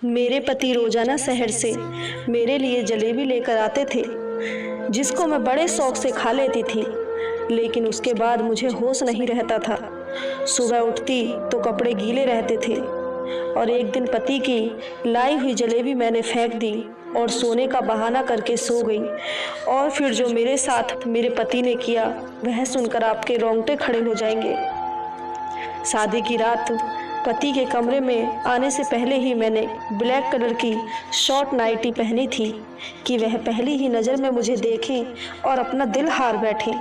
मेरे पति रोजाना शहर से मेरे लिए जलेबी लेकर आते थे, जिसको मैं बड़े शौक से खा लेती थी। लेकिन उसके बाद मुझे होश नहीं रहता था। सुबह उठती तो कपड़े गीले रहते थे और एक दिन पति की लाई हुई जलेबी मैंने फेंक दी और सोने का बहाना करके सो गई। और फिर जो मेरे साथ मेरे पति ने किया वह सुनकर आपके रोंगटे खड़े हो जाएंगे। शादी की रात पति के कमरे में आने से पहले ही मैंने ब्लैक कलर की शॉर्ट नाइटी पहनी थी कि वह पहली ही नज़र में मुझे देखें और अपना दिल हार बैठें।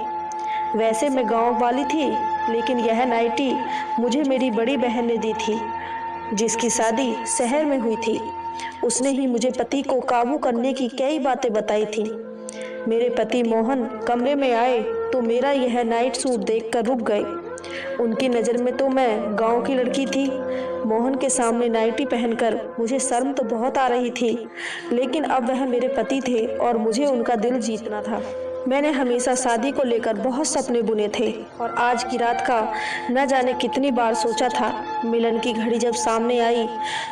वैसे मैं गांव वाली थी, लेकिन यह नाइटी मुझे मेरी बड़ी बहन ने दी थी, जिसकी शादी शहर में हुई थी। उसने ही मुझे पति को काबू करने की कई बातें बताई थी। मेरे पति मोहन कमरे में आए तो मेरा यह नाइट सूट देखकर रुक गए। उनकी नज़र में तो मैं गांव की लड़की थी। मोहन के सामने नाइटी पहनकर मुझे शर्म तो बहुत आ रही थी, लेकिन अब वह मेरे पति थे और मुझे उनका दिल जीतना था। मैंने हमेशा शादी को लेकर बहुत सपने बुने थे और आज की रात का न जाने कितनी बार सोचा था। मिलन की घड़ी जब सामने आई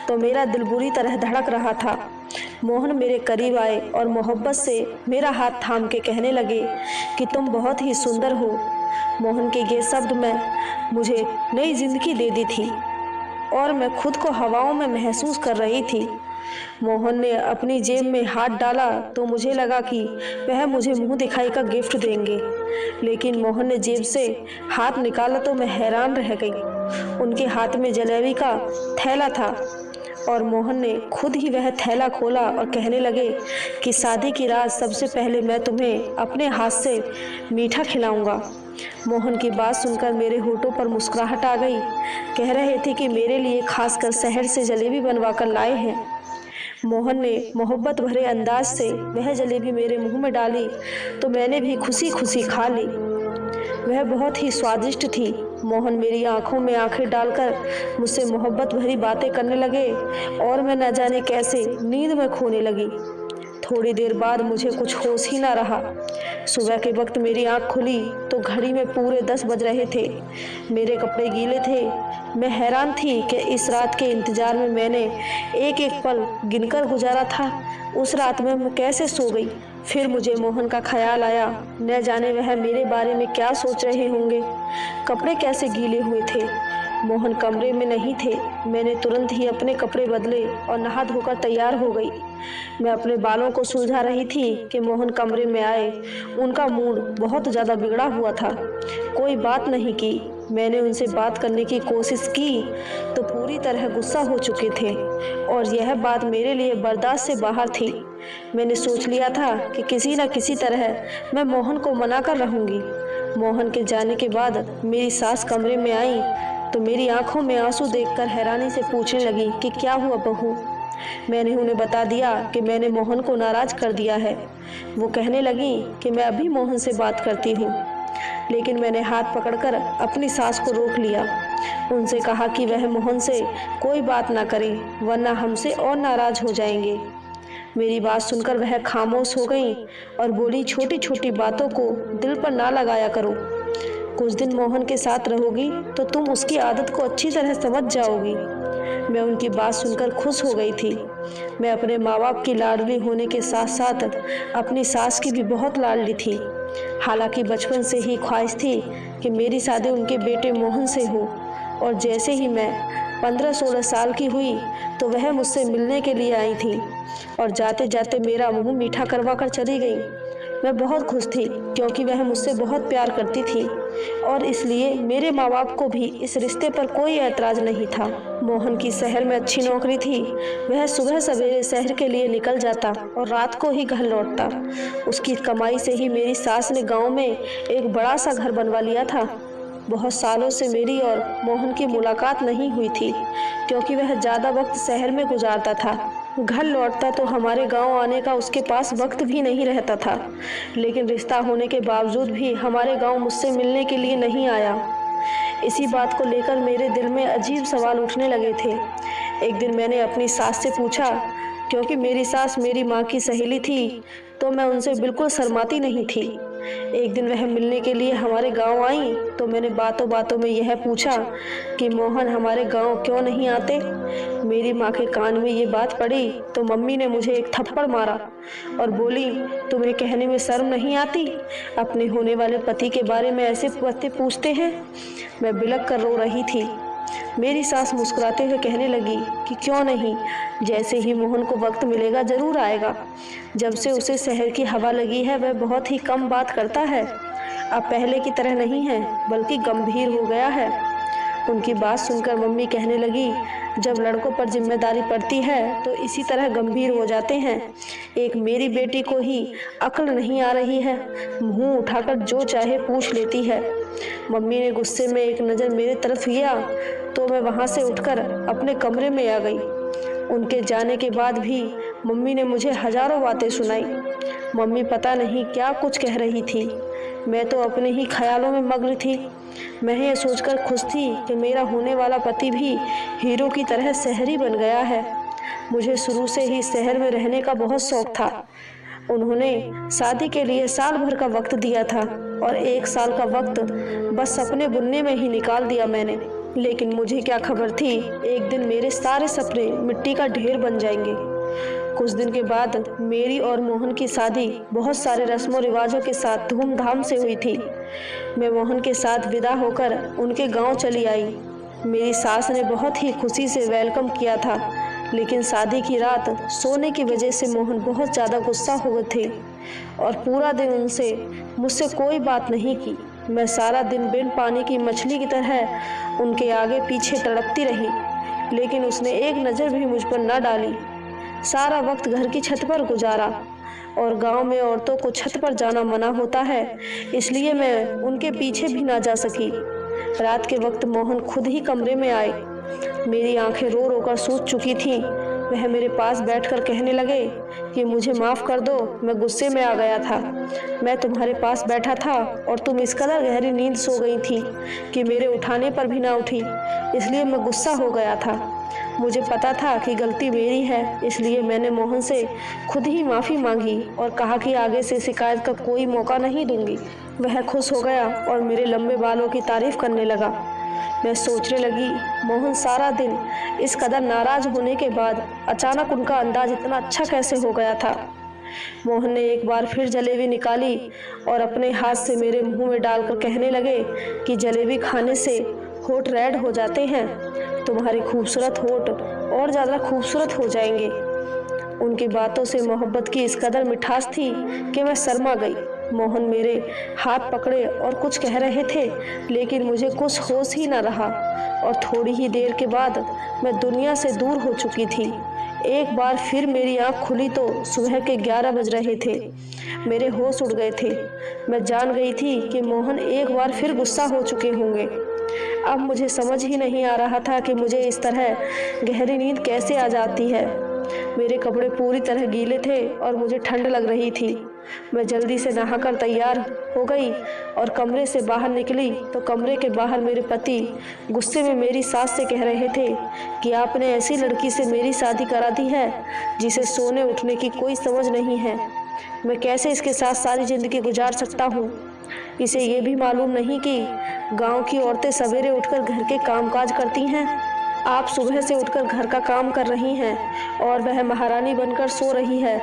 तो मेरा दिल बुरी तरह धड़क रहा था। मोहन मेरे करीब आए और मोहब्बत से मेरा हाथ थाम के कहने लगे कि तुम बहुत ही सुंदर हो। मोहन के ये शब्द में मुझे नई जिंदगी दे दी थी और मैं खुद को हवाओं में महसूस कर रही थी। मोहन ने अपनी जेब में हाथ डाला तो मुझे लगा कि वह मुझे मुंह दिखाई का गिफ्ट देंगे, लेकिन मोहन ने जेब से हाथ निकाला तो मैं हैरान रह गई। उनके हाथ में जलेबी का थैला था और मोहन ने खुद ही वह थैला खोला और कहने लगे कि शादी की रात सबसे पहले मैं तुम्हें अपने हाथ से मीठा खिलाऊंगा। मोहन की बात सुनकर मेरे होठों पर मुस्कुराहट आ गई। कह रहे थे कि मेरे लिए खासकर शहर से जलेबी बनवा कर लाए हैं। मोहन ने मोहब्बत भरे अंदाज से वह जलेबी मेरे मुंह में डाली तो मैंने भी खुशी खुशी खा ली। वह बहुत ही स्वादिष्ट थी। मोहन मेरी आंखों में आंखें डालकर मुझसे मोहब्बत भरी बातें करने लगे और मैं न जाने कैसे नींद में खोने लगी। थोड़ी देर बाद मुझे कुछ होश ही ना रहा। सुबह के वक्त मेरी आंख खुली तो घड़ी में पूरे 10 बज रहे थे। मेरे कपड़े गीले थे। मैं हैरान थी कि इस रात के इंतजार में मैंने एक एक पल गिनकर गुजारा था। उस रात में मैं कैसे सो गई। फिर मुझे मोहन का ख्याल आया। न जाने वह मेरे बारे में क्या सोच रहे होंगे। कपड़े कैसे गीले हुए थे। मोहन कमरे में नहीं थे। मैंने तुरंत ही अपने कपड़े बदले और नहा धोकर तैयार हो गई। मैं अपने बालों को सुलझा रही थी कि मोहन कमरे में आए। उनका मूड बहुत ज़्यादा बिगड़ा हुआ था। कोई बात नहीं की। मैंने उनसे बात करने की कोशिश की तो पूरी तरह गुस्सा हो चुके थे और यह बात मेरे लिए बर्दाश्त से बाहर थी। मैंने सोच लिया था कि किसी न किसी तरह मैं मोहन को मना कर रहूँगी। मोहन के जाने के बाद मेरी सास कमरे में आई तो मेरी आंखों में आंसू देखकर हैरानी से पूछने लगी कि क्या हुआ बहू। मैंने उन्हें बता दिया कि मैंने मोहन को नाराज कर दिया है। वो कहने लगी कि मैं अभी मोहन से बात करती हूँ, लेकिन मैंने हाथ पकड़कर अपनी सास को रोक लिया। उनसे कहा कि वह मोहन से कोई बात ना करें, वरना हमसे और नाराज हो जाएंगे। मेरी बात सुनकर वह खामोश हो गई और बोली, छोटी छोटी बातों को दिल पर ना लगाया करो। कुछ दिन मोहन के साथ रहोगी तो तुम उसकी आदत को अच्छी तरह समझ जाओगी। मैं उनकी बात सुनकर खुश हो गई थी। मैं अपने माँ बाप की लाडली होने के साथ साथ अपनी सास की भी बहुत लाडली थी। हालांकि बचपन से ही ख्वाहिश थी कि मेरी शादी उनके बेटे मोहन से हो, और जैसे ही मैं 15-16 साल की हुई तो वह मुझसे मिलने के लिए आई थी और जाते जाते मेरा मुंह मीठा करवा कर चली गई। मैं बहुत खुश थी क्योंकि वह मुझसे बहुत प्यार करती थी और इसलिए मेरे माँ बाप को भी इस रिश्ते पर कोई ऐतराज नहीं था। मोहन की शहर में अच्छी नौकरी थी। वह सुबह सवेरे शहर के लिए निकल जाता और रात को ही घर लौटता। उसकी कमाई से ही मेरी सास ने गांव में एक बड़ा सा घर बनवा लिया था। बहुत सालों से मेरी और मोहन की मुलाकात नहीं हुई थी क्योंकि वह ज़्यादा वक्त शहर में गुजारता था। घर लौटता तो हमारे गांव आने का उसके पास वक्त भी नहीं रहता था, लेकिन रिश्ता होने के बावजूद भी हमारे गांव मुझसे मिलने के लिए नहीं आया। इसी बात को लेकर मेरे दिल में अजीब सवाल उठने लगे थे। एक दिन मैंने अपनी सास से पूछा, क्योंकि मेरी सास मेरी माँ की सहेली थी तो मैं उनसे बिल्कुल शर्माती नहीं थी। एक दिन वह मिलने के लिए हमारे गांव आई तो मैंने बातों बातों में यह पूछा कि मोहन हमारे गांव क्यों नहीं आते। मेरी माँ के कान में ये बात पड़ी तो मम्मी ने मुझे एक थप्पड़ मारा और बोली, तुम्हें कहने में शर्म नहीं आती? अपने होने वाले पति के बारे में ऐसे बातें पूछते हैं। मैं बिलख कर रो रही थी। मेरी सास मुस्कुराते हुए कहने लगी कि क्यों नहीं, जैसे ही मोहन को वक्त मिलेगा जरूर आएगा। जब से उसे शहर की हवा लगी है वह बहुत ही कम बात करता है। अब पहले की तरह नहीं है बल्कि गंभीर हो गया है। उनकी बात सुनकर मम्मी कहने लगी, जब लड़कों पर जिम्मेदारी पड़ती है तो इसी तरह गंभीर हो जाते हैं। एक मेरी बेटी को ही अक्ल नहीं आ रही है, मुंह उठाकर जो चाहे पूछ लेती है। मम्मी ने गुस्से में एक नज़र मेरी तरफ किया तो मैं वहां से उठकर अपने कमरे में आ गई। उनके जाने के बाद भी मम्मी ने मुझे हजारों बातें सुनाई। मम्मी पता नहीं क्या कुछ कह रही थी। मैं तो अपने ही ख्यालों में मग्न थी। मैं ये सोचकर खुश थी कि मेरा होने वाला पति भी हीरो की तरह शहरी बन गया है। मुझे शुरू से ही शहर में रहने का बहुत शौक था। उन्होंने शादी के लिए साल भर का वक्त दिया था और 1 साल का वक्त बस सपने बुनने में ही निकाल दिया मैंने। लेकिन मुझे क्या खबर थी, एक दिन मेरे सारे सपने मिट्टी का ढेर बन जाएंगे। कुछ दिन के बाद मेरी और मोहन की शादी बहुत सारे रस्मों रिवाजों के साथ धूमधाम से हुई थी। मैं मोहन के साथ विदा होकर उनके गांव चली आई। मेरी सास ने बहुत ही खुशी से वेलकम किया था, लेकिन शादी की रात सोने की वजह से मोहन बहुत ज़्यादा गुस्सा हो गए थे और पूरा दिन उनसे मुझसे कोई बात नहीं की। मैं सारा दिन बिन पानी की मछली की तरह उनके आगे पीछे तड़पती रही, लेकिन उसने एक नज़र भी मुझ पर न डाली। सारा वक्त घर की छत पर गुजारा और गांव में औरतों को छत पर जाना मना होता है, इसलिए मैं उनके पीछे भी ना जा सकी। रात के वक्त मोहन खुद ही कमरे में आए। मेरी आंखें रो रो कर सूज चुकी थीं। वह मेरे पास बैठकर कहने लगे कि मुझे माफ़ कर दो, मैं गुस्से में आ गया था। मैं तुम्हारे पास बैठा था और तुम इस कदर गहरी नींद सो गई थी कि मेरे उठाने पर भी ना उठी, इसलिए मैं गुस्सा हो गया था। मुझे पता था कि गलती मेरी है, इसलिए मैंने मोहन से खुद ही माफ़ी मांगी और कहा कि आगे से शिकायत का कोई मौका नहीं दूंगी। वह खुश हो गया और मेरे लंबे बालों की तारीफ करने लगा। मैं सोचने लगी, मोहन सारा दिन इस कदर नाराज होने के बाद अचानक उनका अंदाज इतना अच्छा कैसे हो गया था। मोहन ने एक बार फिर जलेबी निकाली और अपने हाथ से मेरे मुंह में डालकर कहने लगे कि जलेबी खाने से होठ रेड हो जाते हैं, तुम्हारे खूबसूरत होठ और ज़्यादा खूबसूरत हो जाएंगे। उनकी बातों से मोहब्बत की इस कदर मिठास थी कि मैं शर्मा गई। मोहन मेरे हाथ पकड़े और कुछ कह रहे थे, लेकिन मुझे कुछ होश ही न रहा और थोड़ी ही देर के बाद मैं दुनिया से दूर हो चुकी थी। एक बार फिर मेरी आँख खुली तो सुबह के 11 बज रहे थे। मेरे होश उड़ गए थे। मैं जान गई थी कि मोहन एक बार फिर गुस्सा हो चुके होंगे। अब मुझे समझ ही नहीं आ रहा था कि मुझे इस तरह गहरी नींद कैसे आ जाती है। मेरे कपड़े पूरी तरह गीले थे और मुझे ठंड लग रही थी। मैं जल्दी से नहाकर तैयार हो गई और कमरे से बाहर निकली तो कमरे के बाहर मेरे पति गुस्से में मेरी सास से कह रहे थे कि आपने ऐसी लड़की से मेरी शादी करा दी है जिसे सोने उठने की कोई समझ नहीं है। मैं कैसे इसके साथ सारी ज़िंदगी गुजार सकता हूँ। इसे ये भी मालूम नहीं कि गांव की औरतें सवेरे उठकर घर के कामकाज करती हैं। आप सुबह से उठकर घर का काम कर रही हैं और वह महारानी बनकर सो रही है।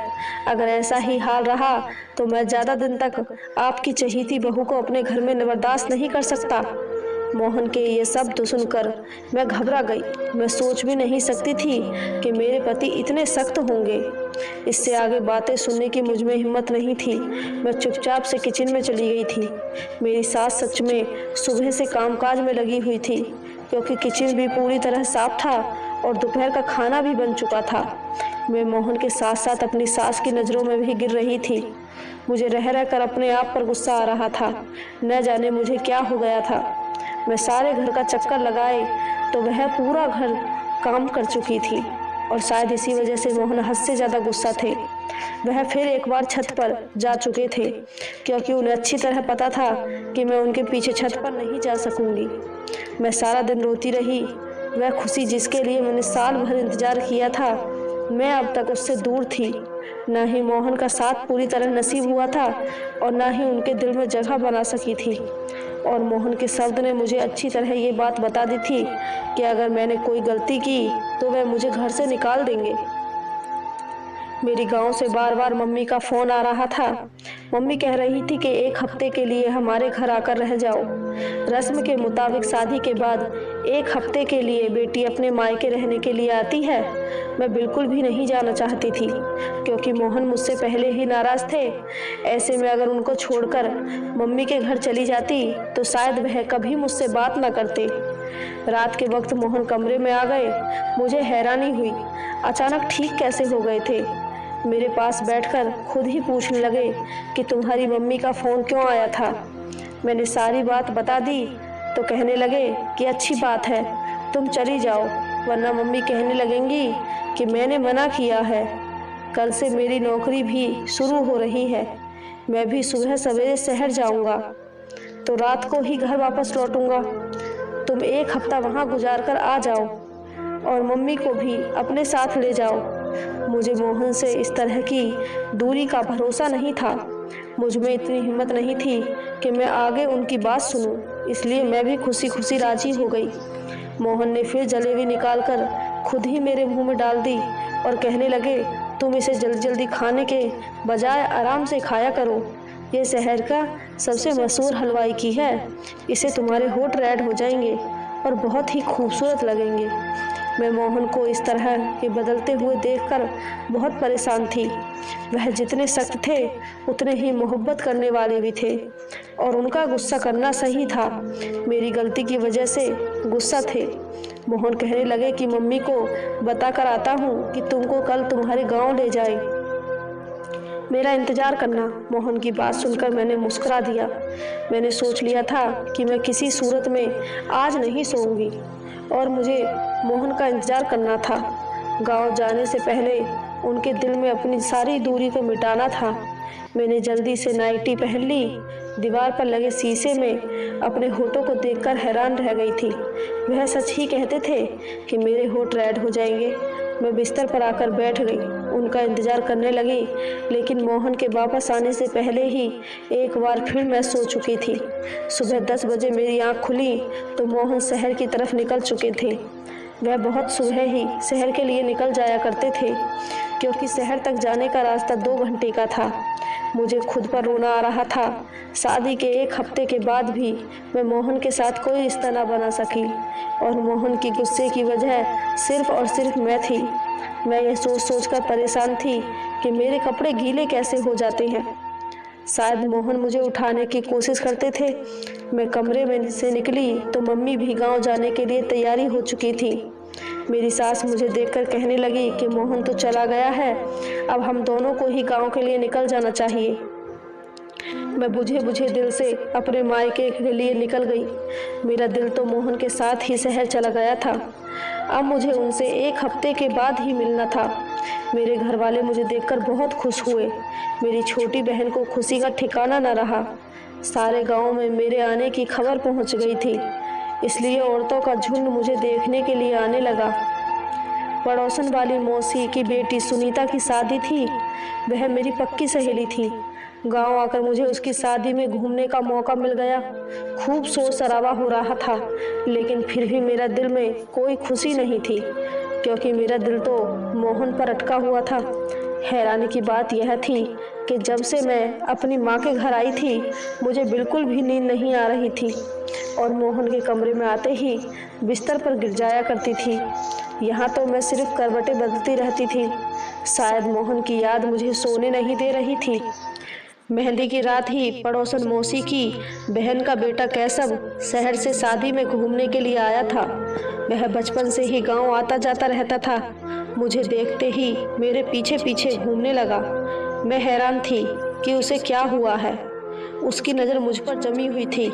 अगर ऐसा ही हाल रहा तो मैं ज़्यादा दिन तक आपकी चहेती बहू को अपने घर में बर्दाश्त नहीं कर सकता। मोहन के ये शब्द सुनकर मैं घबरा गई। मैं सोच भी नहीं सकती थी कि मेरे पति इतने सख्त होंगे। इससे आगे बातें सुनने की मुझ में हिम्मत नहीं थी। मैं चुपचाप से किचन में चली गई थी। मेरी सास सच में सुबह से कामकाज में लगी हुई थी, क्योंकि किचन भी पूरी तरह साफ था और दोपहर का खाना भी बन चुका था। मैं मोहन के साथ साथ अपनी सास की नज़रों में भी गिर रही थी। मुझे रह रहकर अपने आप पर गुस्सा आ रहा था। न जाने मुझे क्या हो गया था। मैं सारे घर का चक्कर लगाए तो वह पूरा घर काम कर चुकी थी और शायद इसी वजह से मोहन हद से ज़्यादा गुस्सा थे। वह फिर एक बार छत पर जा चुके थे, क्योंकि उन्हें अच्छी तरह पता था कि मैं उनके पीछे छत पर नहीं जा सकूंगी। मैं सारा दिन रोती रही। वह खुशी जिसके लिए मैंने साल भर इंतजार किया था, मैं अब तक उससे दूर थी। ना ही मोहन का साथ पूरी तरह नसीब हुआ था और ना ही उनके दिल में जगह बना सकी थी। और मोहन के शब्द ने मुझे अच्छी तरह ये बात बता दी थी कि अगर मैंने कोई गलती की तो वह मुझे घर से निकाल देंगे। मेरी गांव से बार बार मम्मी का फ़ोन आ रहा था। मम्मी कह रही थी कि 1 हफ्ते के लिए हमारे घर आकर रह जाओ। रस्म के मुताबिक शादी के बाद 1 हफ्ते के लिए बेटी अपने मायके रहने के लिए आती है। मैं बिल्कुल भी नहीं जाना चाहती थी क्योंकि मोहन मुझसे पहले ही नाराज़ थे। ऐसे में अगर उनको छोड़कर मम्मी के घर चली जाती तो शायद वह कभी मुझसे बात न करते। रात के वक्त मोहन कमरे में आ गए। मुझे हैरानी हुई, अचानक ठीक कैसे हो गए थे। मेरे पास बैठकर खुद ही पूछने लगे कि तुम्हारी मम्मी का फ़ोन क्यों आया था। मैंने सारी बात बता दी तो कहने लगे कि अच्छी बात है, तुम चली जाओ, वरना मम्मी कहने लगेंगी कि मैंने मना किया है। कल से मेरी नौकरी भी शुरू हो रही है। मैं भी सुबह सवेरे शहर जाऊंगा तो रात को ही घर वापस लौटूंगा। तुम 1 हफ्ता वहाँ गुजार कर आ जाओ और मम्मी को भी अपने साथ ले जाओ। मुझे मोहन से इस तरह की दूरी का भरोसा नहीं था। मुझ में इतनी हिम्मत नहीं थी कि मैं आगे उनकी बात सुनूं, इसलिए मैं भी खुशी खुशी राजी हो गई। मोहन ने फिर जलेबी निकालकर खुद ही मेरे मुंह में डाल दी और कहने लगे, तुम इसे जल्दी जल्दी खाने के बजाय आराम से खाया करो। ये शहर का सबसे मशहूर हलवाई की है। इसे तुम्हारे होंठ रेड हो जाएंगे और बहुत ही खूबसूरत लगेंगे। मैं मोहन को इस तरह के बदलते हुए देखकर बहुत परेशान थी। वह जितने सख्त थे उतने ही मोहब्बत करने वाले भी थे और उनका गुस्सा करना सही था। मेरी गलती की वजह से गुस्सा थे। मोहन कहने लगे कि मम्मी को बता कर आता हूँ कि तुमको कल तुम्हारे गांव ले जाए। मेरा इंतज़ार करना। मोहन की बात सुनकर मैंने मुस्कुरा दिया। मैंने सोच लिया था कि मैं किसी सूरत में आज नहीं सोऊंगी और मुझे मोहन का इंतज़ार करना था। गांव जाने से पहले उनके दिल में अपनी सारी दूरी को मिटाना था। मैंने जल्दी से नाइटी पहन ली। दीवार पर लगे शीशे में अपने होठों को देखकर हैरान रह गई थी। वह सच ही कहते थे कि मेरे होठ रेड हो जाएंगे। मैं बिस्तर पर आकर बैठ गई, उनका इंतज़ार करने लगी, लेकिन मोहन के वापस आने से पहले ही एक बार फिर मैं सो चुकी थी। सुबह 10 बजे मेरी आँख खुली तो मोहन शहर की तरफ निकल चुके थे। वह बहुत सुबह ही शहर के लिए निकल जाया करते थे क्योंकि शहर तक जाने का रास्ता 2 घंटे का था। मुझे खुद पर रोना आ रहा था। शादी के 1 हफ्ते के बाद भी मैं मोहन के साथ कोई रिश्ता ना बना सकी और मोहन की गुस्से की वजह सिर्फ और सिर्फ मैं थी। मैं यह सोच कर परेशान थी कि मेरे कपड़े गीले कैसे हो जाते हैं। शायद मोहन मुझे उठाने की कोशिश करते थे। मैं कमरे में से निकली तो मम्मी भी गांव जाने के लिए तैयारी हो चुकी थी। मेरी सास मुझे देखकर कहने लगी कि मोहन तो चला गया है, अब हम दोनों को ही गांव के लिए निकल जाना चाहिए। मैं बुझे बुझे दिल से अपने मायके के लिए निकल गई। मेरा दिल तो मोहन के साथ ही शहर चला गया था। अब मुझे उनसे 1 हफ्ते के बाद ही मिलना था। मेरे घर वाले मुझे देखकर बहुत खुश हुए। मेरी छोटी बहन को खुशी का ठिकाना न रहा। सारे गांव में मेरे आने की खबर पहुंच गई थी, इसलिए औरतों का झुंड मुझे देखने के लिए आने लगा। पड़ोसन वाली मौसी की बेटी सुनीता की शादी थी। वह मेरी पक्की सहेली थी। गांव आकर मुझे उसकी शादी में घूमने का मौका मिल गया। खूब शोर शराबा हो रहा था, लेकिन फिर भी मेरा दिल में कोई खुशी नहीं थी क्योंकि मेरा दिल तो मोहन पर अटका हुआ था। हैरानी की बात यह थी कि जब से मैं अपनी माँ के घर आई थी मुझे बिल्कुल भी नींद नहीं आ रही थी और मोहन के कमरे में आते ही बिस्तर पर गिर जाया करती थी। यहाँ तो मैं सिर्फ करवटें बदलती रहती थी। शायद मोहन की याद मुझे सोने नहीं दे रही थी। मेहंदी की रात ही पड़ोसन मौसी की बहन का बेटा कैसब शहर से शादी में घूमने के लिए आया था। वह बचपन से ही गांव आता जाता रहता था। मुझे देखते ही मेरे पीछे पीछे घूमने लगा। मैं हैरान थी कि उसे क्या हुआ है। उसकी नज़र मुझ पर जमी हुई थी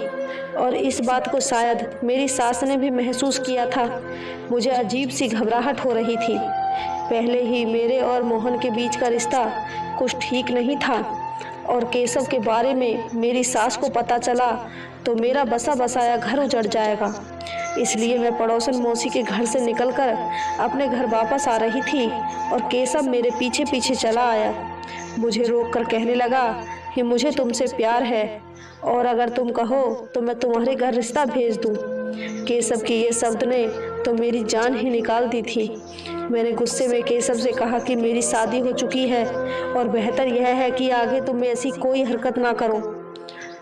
और इस बात को शायद मेरी सास ने भी महसूस किया था। मुझे अजीब सी घबराहट हो रही थी। पहले ही मेरे और मोहन के बीच का रिश्ता कुछ ठीक नहीं था और केशव के बारे में मेरी सास को पता चला तो मेरा बसा बसाया घर उजड़ जाएगा। इसलिए मैं पड़ोसन मौसी के घर से निकलकर अपने घर वापस आ रही थी और केशव मेरे पीछे पीछे चला आया। मुझे रोककर कहने लगा कि मुझे तुमसे प्यार है और अगर तुम कहो तो मैं तुम्हारे घर रिश्ता भेज दूं। केशव के ये शब्द ने तो मेरी जान ही निकाल दी थी। मैंने गुस्से में केशव से कहा कि मेरी शादी हो चुकी है और बेहतर यह है कि आगे तुम ऐसी कोई हरकत ना करो,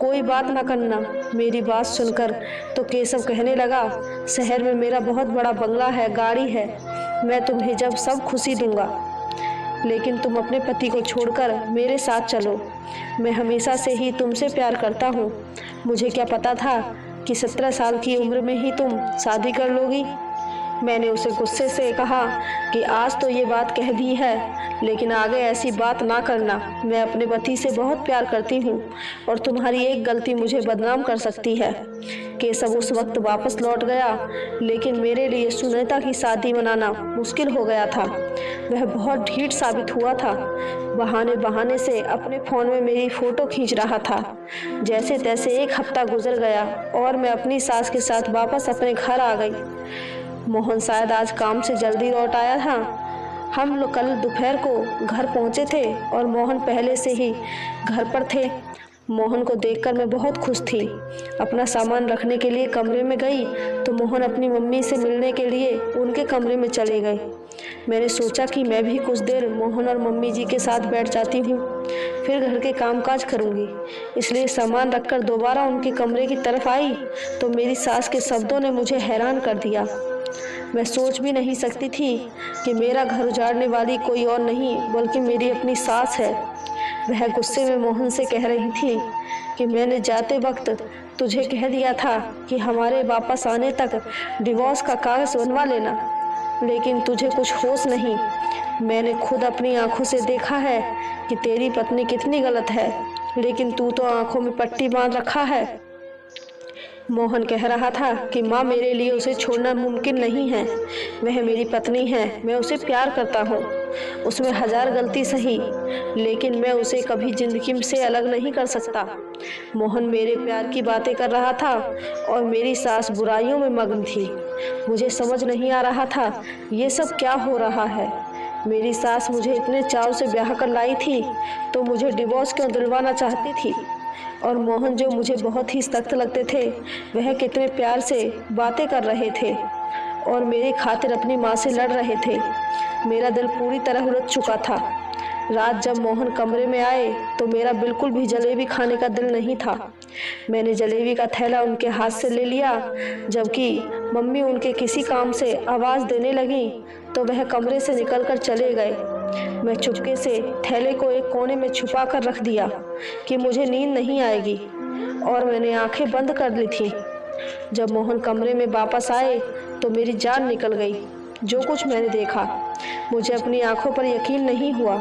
कोई बात ना करना। मेरी बात सुनकर तो केशव कहने लगा, शहर में मेरा बहुत बड़ा बंगला है, गाड़ी है, मैं तुम्हें जब सब खुशी दूंगा, लेकिन तुम अपने पति को छोड़कर मेरे साथ चलो। मैं हमेशा से ही तुमसे प्यार करता हूँ। मुझे क्या पता था कि 17 साल की उम्र में ही तुम शादी कर लोगी। मैंने उसे गुस्से से कहा कि आज तो ये बात कह दी है, लेकिन आगे ऐसी बात ना करना। मैं अपने पति से बहुत प्यार करती हूँ और तुम्हारी एक गलती मुझे बदनाम कर सकती है। केशव उस वक्त वापस लौट गया, लेकिन मेरे लिए सुनीता की शादी मनाना मुश्किल हो गया था। वह बहुत ढीठ साबित हुआ था। बहाने बहाने से अपने फ़ोन में मेरी फ़ोटो खींच रहा था। जैसे तैसे एक हफ्ता गुजर गया और मैं अपनी सास के साथ वापस अपने घर आ गई। मोहन शायद आज काम से जल्दी लौट आया था। हम लोग कल दोपहर को घर पहुंचे थे और मोहन पहले से ही घर पर थे। मोहन को देखकर मैं बहुत खुश थी। अपना सामान रखने के लिए कमरे में गई तो मोहन अपनी मम्मी से मिलने के लिए उनके कमरे में चले गए। मैंने सोचा कि मैं भी कुछ देर मोहन और मम्मी जी के साथ बैठ जाती हूँ, फिर घर के कामकाज करूँगी। इसलिए सामान रखकर दोबारा उनके कमरे की तरफ आई तो मेरी सास के शब्दों ने मुझे हैरान कर दिया। मैं सोच भी नहीं सकती थी कि मेरा घर उजाड़ने वाली कोई और नहीं बल्कि मेरी अपनी सास है। वह गुस्से में मोहन से कह रही थी कि मैंने जाते वक्त तुझे कह दिया था कि हमारे वापस आने तक डिवोर्स का कागज़ बनवा लेना, लेकिन तुझे कुछ होश नहीं। मैंने खुद अपनी आंखों से देखा है कि तेरी पत्नी कितनी गलत है, लेकिन तू तो आंखों में पट्टी बांध रखा है। मोहन कह रहा था कि माँ, मेरे लिए उसे छोड़ना मुमकिन नहीं है। वह मेरी पत्नी है, मैं उसे प्यार करता हूँ। उसमें 1000 गलती सही, लेकिन मैं उसे कभी जिंदगी से अलग नहीं कर सकता। मोहन मेरे प्यार की बातें कर रहा था और मेरी सास बुराइयों में मग्न थी। मुझे समझ नहीं आ रहा था ये सब क्या हो रहा है। मेरी सास मुझे इतने चाव से ब्याह कर लाई थी तो मुझे डिवोर्स क्यों दिलवाना चाहती थी, और मोहन जो मुझे बहुत ही सख्त लगते थे वह कितने प्यार से बातें कर रहे थे और मेरी खातिर अपनी माँ से लड़ रहे थे। मेरा दिल पूरी तरह उलझ चुका था। रात जब मोहन कमरे में आए तो मेरा बिल्कुल भी जलेबी खाने का दिल नहीं था। मैंने जलेबी का थैला उनके हाथ से ले लिया। जबकि मम्मी उनके किसी काम से आवाज़ देने लगी तो वह कमरे से निकलकर चले गए। मैं चुपके से थैले को एक कोने में छुपा कर रख दिया कि मुझे नींद नहीं आएगी, और मैंने आंखें बंद कर ली थी। जब मोहन कमरे में वापस आए तो मेरी जान निकल गई। जो कुछ मैंने देखा, मुझे अपनी आंखों पर यकीन नहीं हुआ।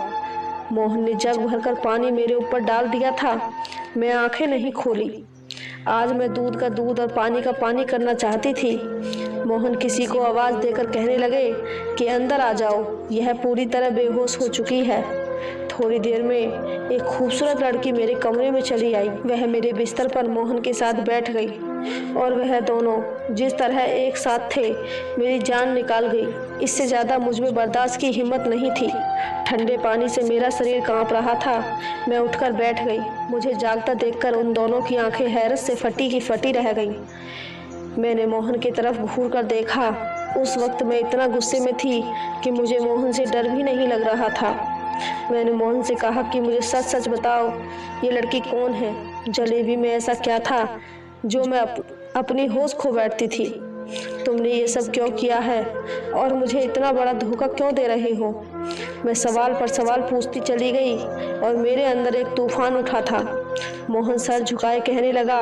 मोहन ने जग भरकर पानी मेरे ऊपर डाल दिया था। मैं आंखें नहीं खोली। आज मैं दूध का दूध और पानी का पानी करना चाहती थी। मोहन किसी को आवाज़ देकर कहने लगे कि अंदर आ जाओ, यह पूरी तरह बेहोश हो चुकी है। थोड़ी देर में एक खूबसूरत लड़की मेरे कमरे में चली आई। वह मेरे बिस्तर पर मोहन के साथ बैठ गई और वह दोनों जिस तरह एक साथ थे, मेरी जान निकाल गई। इससे ज़्यादा मुझ में बर्दाश्त की हिम्मत नहीं थी। ठंडे पानी से मेरा शरीर कांप रहा था। मैं उठकर बैठ गई। मुझे जागता देखकर उन दोनों की आंखें हैरत से फटी की फटी रह गईं। मैंने मोहन की तरफ घूर कर देखा। उस वक्त मैं इतना गुस्से में थी कि मुझे मोहन से डर भी नहीं लग रहा था। मैंने मोहन से कहा कि मुझे सच सच बताओ, ये लड़की कौन है? जलेबी में ऐसा क्या था जो मैं अपनी होश खो बैठती थी? तुमने ये सब क्यों किया है और मुझे इतना बड़ा धोखा क्यों दे रहे हो? मैं सवाल पर सवाल पूछती चली गई और मेरे अंदर एक तूफान उठा था। मोहन सर झुकाए कहने लगा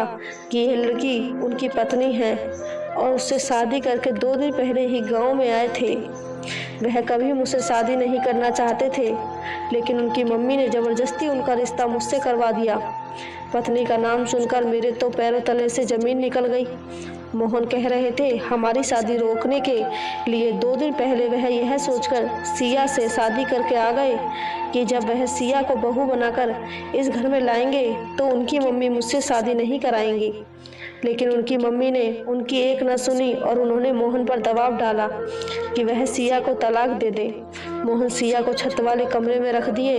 कि यह लड़की उनकी पत्नी है और उससे शादी करके 2 दिन पहले ही गांव में आए थे। वह कभी मुझसे शादी नहीं करना चाहते थे, लेकिन उनकी मम्मी ने ज़बरदस्ती उनका रिश्ता मुझसे करवा दिया। पत्नी का नाम सुनकर मेरे तो पैरों तले से ज़मीन निकल गई। मोहन कह रहे थे हमारी शादी रोकने के लिए 2 दिन पहले वह यह सोचकर सिया से शादी करके आ गए कि जब वह सिया को बहू बनाकर इस घर में लाएंगे तो उनकी मम्मी मुझसे शादी नहीं कराएंगी। लेकिन उनकी मम्मी ने उनकी एक न सुनी और उन्होंने मोहन पर दबाव डाला कि वह सिया को तलाक दे दे। मोहन सिया को छत वाले कमरे में रख दिए।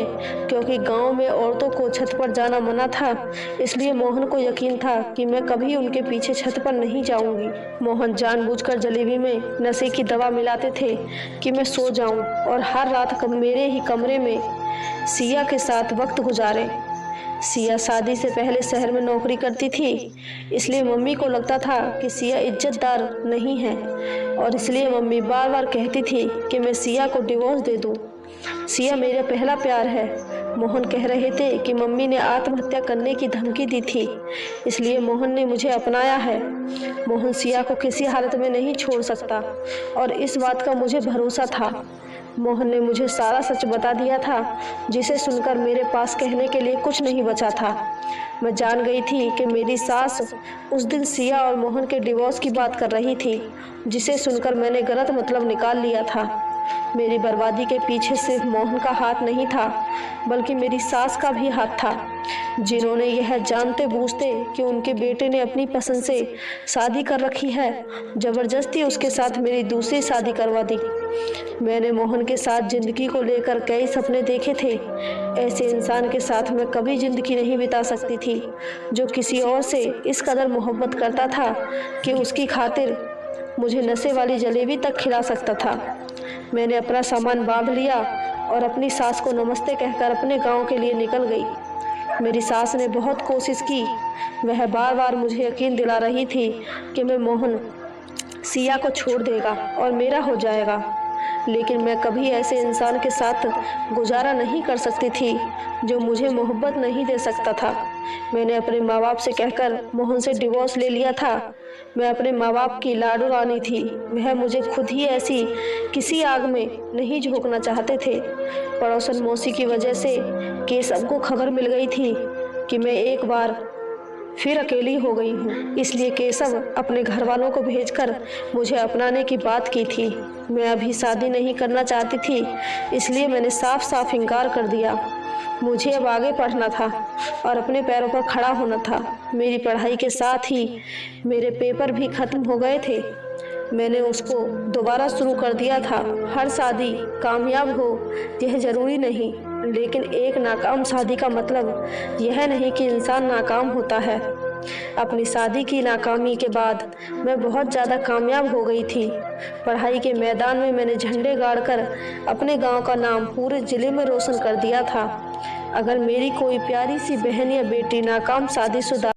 क्योंकि गांव में औरतों को छत पर जाना मना था, इसलिए मोहन को यकीन था कि मैं कभी उनके पीछे छत पर नहीं जाऊंगी। मोहन जानबूझकर जलेबी में नशे की दवा मिलाते थे कि मैं सो जाऊं और हर रात मेरे ही कमरे में सिया के साथ वक्त गुजारे। सिया शादी से पहले शहर में नौकरी करती थी, इसलिए मम्मी को लगता था कि सिया इज्जतदार नहीं है और इसलिए मम्मी बार बार कहती थी कि मैं सिया को डिवोर्स दे दूं। सिया मेरा पहला प्यार है। मोहन कह रहे थे कि मम्मी ने आत्महत्या करने की धमकी दी थी, इसलिए मोहन ने मुझे अपनाया है। मोहन सिया को किसी हालत में नहीं छोड़ सकता और इस बात का मुझे भरोसा था। मोहन ने मुझे सारा सच बता दिया था, जिसे सुनकर मेरे पास कहने के लिए कुछ नहीं बचा था। मैं जान गई थी कि मेरी सास उस दिन सिया और मोहन के डिवोर्स की बात कर रही थी, जिसे सुनकर मैंने गलत मतलब निकाल लिया था। मेरी बर्बादी के पीछे सिर्फ मोहन का हाथ नहीं था, बल्कि मेरी सास का भी हाथ था, जिन्होंने यह जानते बूझते कि उनके बेटे ने अपनी पसंद से शादी कर रखी है, जबरदस्ती उसके साथ मेरी दूसरी शादी करवा दी। मैंने मोहन के साथ जिंदगी को लेकर कई सपने देखे थे। ऐसे इंसान के साथ मैं कभी जिंदगी नहीं बिता सकती थी, जो किसी और से इस कदर मोहब्बत करता था कि उसकी खातिर मुझे नशे वाली जलेबी तक खिला सकता था। मैंने अपना सामान बांध लिया और अपनी सास को नमस्ते कहकर अपने गांव के लिए निकल गई। मेरी सास ने बहुत कोशिश की। वह बार बार मुझे यकीन दिला रही थी कि मैं मोहन सिया को छोड़ देगा और मेरा हो जाएगा, लेकिन मैं कभी ऐसे इंसान के साथ गुजारा नहीं कर सकती थी जो मुझे मोहब्बत नहीं दे सकता था। मैंने अपने माँ बाप से कहकर मोहन से डिवोर्स ले लिया था। मैं अपने माँ बाप की लाडो रानी थी। वह मुझे खुद ही ऐसी किसी आग में नहीं झोंकना चाहते थे। पड़ोसन मौसी की वजह से केशव को खबर मिल गई थी कि मैं एक बार फिर अकेली हो गई हूँ, इसलिए केशव अपने घर वालों को भेजकर मुझे अपनाने की बात की थी। मैं अभी शादी नहीं करना चाहती थी, इसलिए मैंने साफ साफ इनकार कर दिया। मुझे अब आगे पढ़ना था और अपने पैरों पर खड़ा होना था। मेरी पढ़ाई के साथ ही मेरे पेपर भी खत्म हो गए थे। मैंने उसको दोबारा शुरू कर दिया था। हर शादी कामयाब हो यह ज़रूरी नहीं, लेकिन एक नाकाम शादी का मतलब यह नहीं कि इंसान नाकाम होता है। अपनी शादी की नाकामी के बाद मैं बहुत ज़्यादा कामयाब हो गई थी। पढ़ाई के मैदान में मैंने झंडे गाड़कर अपने गांव का नाम पूरे ज़िले में रोशन कर दिया था। अगर मेरी कोई प्यारी सी बहन या बेटी नाकाम शादीशुदा